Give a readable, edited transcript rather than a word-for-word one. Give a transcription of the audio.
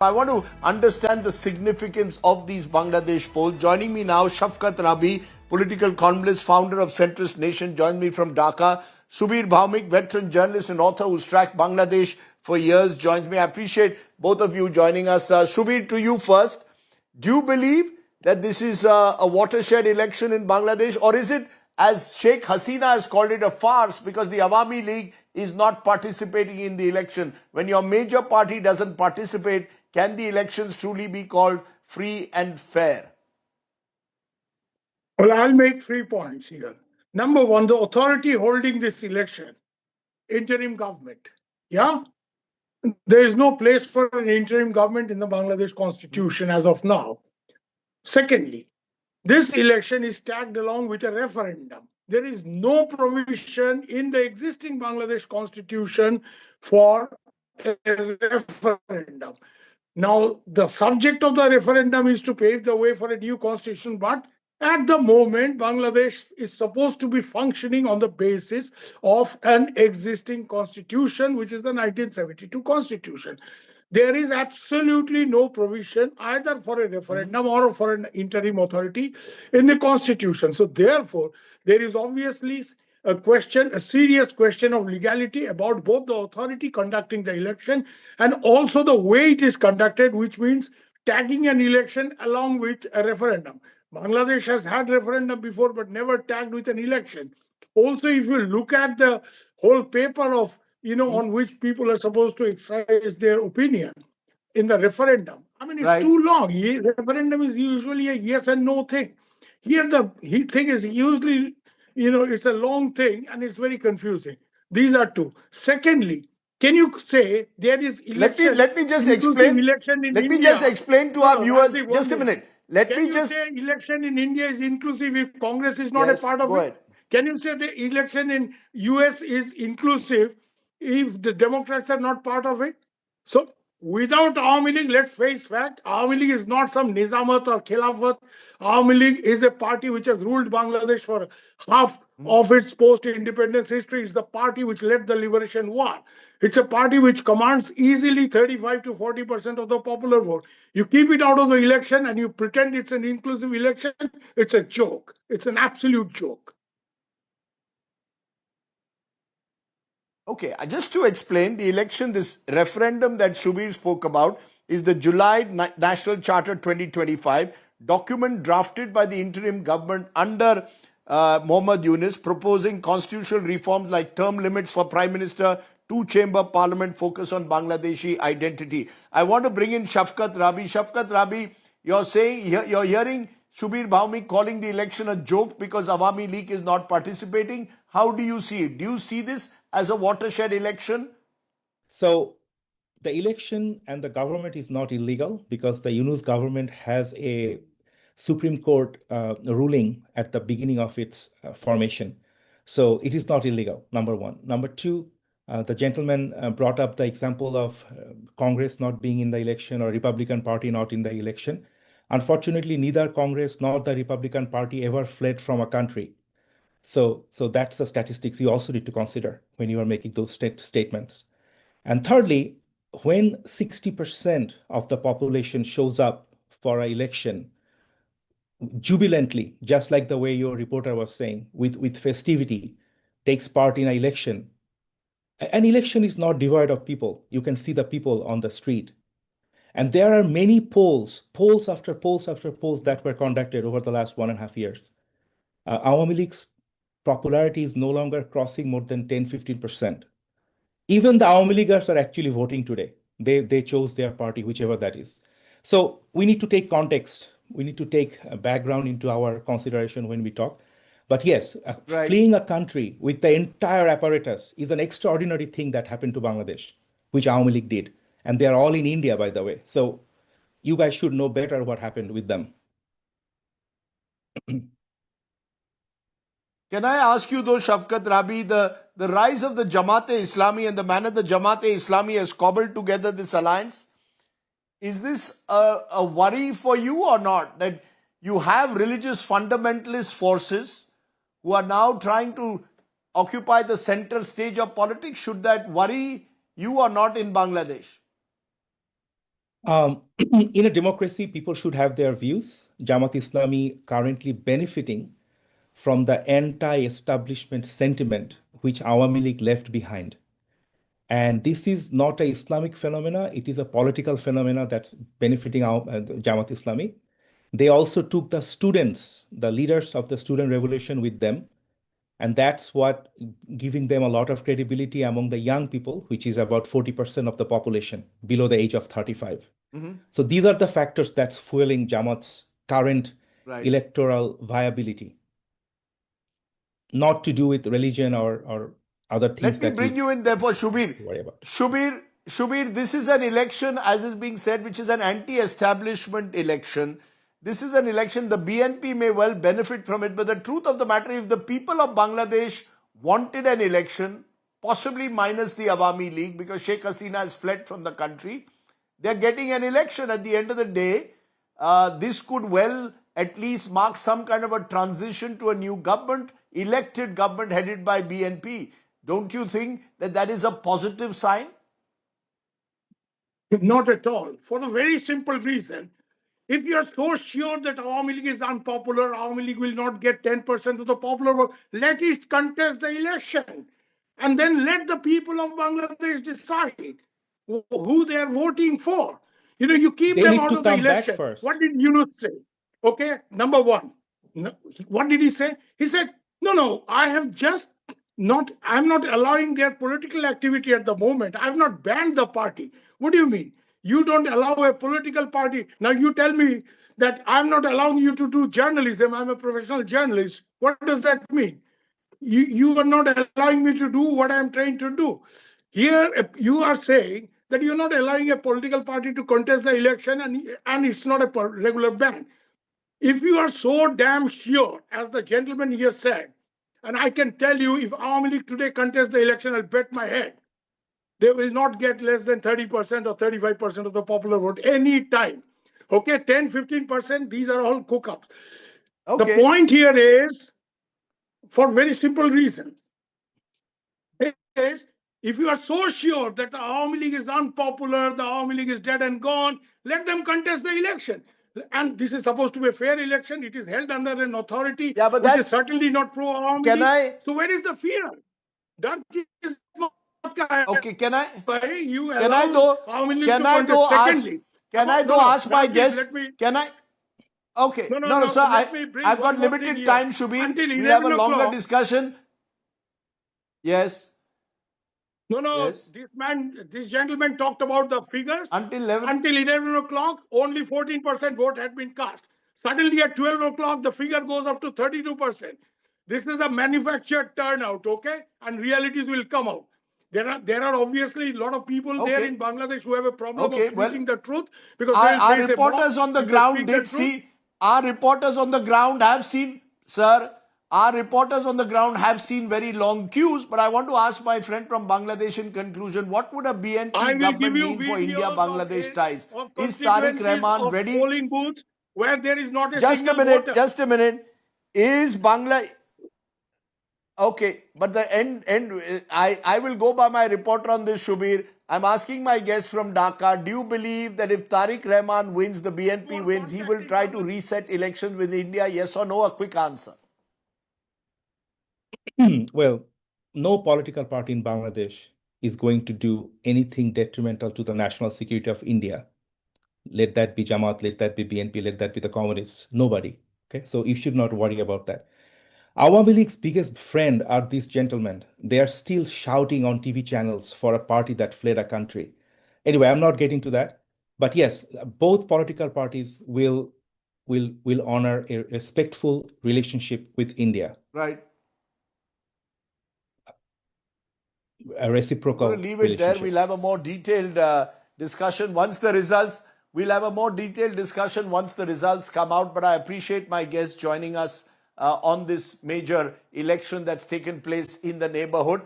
I want to understand the significance of these Bangladesh polls. Joining me now, Shafkat Rabi, political columnist, founder of Centrist Nation, joins me from Dhaka. Subir Bhaumik, veteran journalist and author who's tracked Bangladesh for years, joins me. I appreciate both of you joining us. Subir, to you first. Do you believe that this is a watershed election in Bangladesh, or is it, as Sheikh Hasina has called it, a farce because the Awami League is not participating in the election? When your major party doesn't participate, can the elections truly be called free and fair? Well, I'll make 3 points here. Number one, the authority holding this election, interim government. Yeah? There is no place for an interim government in the Bangladesh constitution as of now. Secondly, this election is tagged along with a referendum. There is no provision in the existing Bangladesh constitution for a referendum. Now, the subject of the referendum is to pave the way for a new constitution, but at the moment, Bangladesh is supposed to be functioning on the basis of an existing constitution, which is the 1972 constitution. There is absolutely no provision either for a referendum or for an interim authority in the constitution. So therefore, there is obviously a serious question of legality about both the authority conducting the election and also the way it is conducted, which means tagging an election along with a referendum. Bangladesh has had referendum before, but never tagged with an election. Also, if you look at the whole paper of, on which people are supposed to exercise their opinion in the referendum, I mean, it's too long. Referendum is usually a yes and no thing. Here, the thing is usually, it's a long thing and it's very confusing. These are two. Secondly, can you say there is election? Let me just explain. Election in let India, me just explain to our viewers. Just a minute. Can you say election in India is inclusive if Congress is not a part of it? Ahead. Can you say the election in US is inclusive if the Democrats are not part of it? So without Awami League, let's face fact, Awami League is not some Nizamat or Khilafat. Awami League is a party which has ruled Bangladesh for half of its post-independence history. It's the party which led the liberation war. It's a party which commands easily 35 to 40% of the popular vote. You keep it out of the election and you pretend it's an inclusive election, it's a joke. It's an absolute joke. Okay, just to explain, the election, this referendum that Subir spoke about is the July National Charter 2025 document drafted by the interim government under Muhammad Yunus, proposing constitutional reforms like term limits for Prime Minister, two-chamber parliament, focus on Bangladeshi identity. I want to bring in Shafkat Rabi. Shafkat Rabi, you're hearing Subir Bhaumik calling the election a joke because Awami League is not participating. How do you see it? Do you see this as a watershed election? So the election and the government is not illegal because the Yunus government has a Supreme Court ruling at the beginning of its formation. So it is not illegal, number one. Number two, the gentleman brought up the example of Congress not being in the election or Republican Party not in the election. Unfortunately, neither Congress nor the Republican Party ever fled from a country. So that's the statistics you also need to consider when you are making those statements. And thirdly, when 60% of the population shows up for an election jubilantly, just like the way your reporter was saying, with festivity, takes part in an election is not devoid of people. You can see the people on the street. And there are many polls after polls after polls that were conducted over the last 1.5 years. Awami League's popularity is no longer crossing more than 10-15%. Even the Awami Leaguers are actually voting today. They chose their party, whichever that is. So we need to take context. We need to take a background into our consideration when we talk. But yes, fleeing a country with the entire apparatus is an extraordinary thing that happened to Bangladesh, which Awami League did. And they are all in India, by the way. So you guys should know better what happened with them. Can I ask you though, Shafkat Rabi, the rise of the Jamaat-e-Islami and the manner the Jamaat-e-Islami has cobbled together this alliance, is this a worry for you or not? That you have religious fundamentalist forces who are now trying to occupy the center stage of politics? Should that worry you or not in Bangladesh? In a democracy, people should have their views. Jamaat Islami currently benefiting from the anti-establishment sentiment which Awami League left behind. And this is not a Islamic phenomena, it is a political phenomena that's benefiting Jamaat Islami. They also took the students, the leaders of the student revolution with them. And that's what giving them a lot of credibility among the young people, which is about 40% of the population below the age of 35. So these are the factors that's fueling Jamaat's current Right. electoral viability. Not to do with religion or other things Let me that bring you in therefore, Shubir. worry about. Shubir, this is an election, as is being said, which is an anti-establishment election. This is an election, the BNP may well benefit from it, but the truth of the matter, if the people of Bangladesh wanted an election, possibly minus the Awami League, because Sheikh Hasina has fled from the country, they're getting an election. At the end of the day, this could well at least mark some kind of a transition to a new government, elected government headed by BNP. Don't you think that that is a positive sign? Not at all. For the very simple reason, if you are so sure that Awami League is unpopular, Awami League will not get 10% of the popular vote, let it contest the election. And then let the people of Bangladesh decide who they are voting for. You keep They them need out to of the come back election. first. What did Yunus say? Okay, number one. What did he say? He said, no, I'm not allowing their political activity at the moment. I've not banned the party. What do you mean? You don't allow a political party. Now you tell me that I'm not allowing you to do journalism. I'm a professional journalist. What does that mean? You are not allowing me to do what I'm trying to do. Here, you are saying that you're not allowing a political party to contest the election and it's not a regular ban. If you are so damn sure, as the gentleman here said, and I can tell you, if Awami League today contests the election, I'll bet my head, they will not get less than 30% or 35% of the popular vote any time. Okay, 10, 15%, these are all cook-ups. Okay. The point here is, for very simple reason, is if you are so sure that the Awami League is unpopular, the Awami League is dead and gone, let them contest the election. And this is supposed to be a fair election. It is held under an authority Yeah, but which is that's- certainly not pro-Awami Can League. I- So where is the fear? That is not Okay, can I you can I allow though Awami League can to I contest. though ask Secondly, can I no, though ask my Rajdeep, guest? let me- Can I? Okay, No, sir. let me bring I've one got more thing limited here. time, Shubir. Until We'll have a 11 longer o'clock. discussion. Yes. No, Yes. this gentleman talked about the figures. Until 11. Until 11 o'clock, only 14% vote had been cast. Suddenly at 12 o'clock, the figure goes up to 32%. This is a manufactured turnout, okay? And realities will come out. There are obviously a lot of people there Okay. in Bangladesh who have a problem Okay, of well, speaking the truth because Our they will face a reporters mob on the if they ground speak the did truth. see. Our reporters on the ground have seen, sir. Our reporters on the ground have seen very long queues. But I want to ask my friend from Bangladesh in conclusion, what would a BNP I will government give you mean for videos India-Bangladesh ties? of Is Tariq constituencies Rahman of ready? polling booths where there is not a Just a single minute. voter. Just a minute. Is Bangla? Okay, but the end. I will go by my reporter on this, Shubir. I'm asking my guest from Dhaka. Do you believe that if Tariq Rahman wins, the BNP wins, he will try to reset elections with India? Yes or no? A quick answer. Well, no political party in Bangladesh is going to do anything detrimental to the national security of India. Let that be Jamaat, let that be BNP, let that be the communists. Nobody. Okay, so you should not worry about that. Awami League's biggest friend are these gentlemen. They are still shouting on TV channels for a party that fled a country. Anyway, I'm not getting to that. But yes, both political parties will honor a respectful relationship with India, Right. a reciprocal We're going to leave it there. relationship. We'll have a more detailed discussion once the results. We'll have a more detailed discussion once the results come out. But I appreciate my guests joining us on this major election that's taken place in the neighborhood.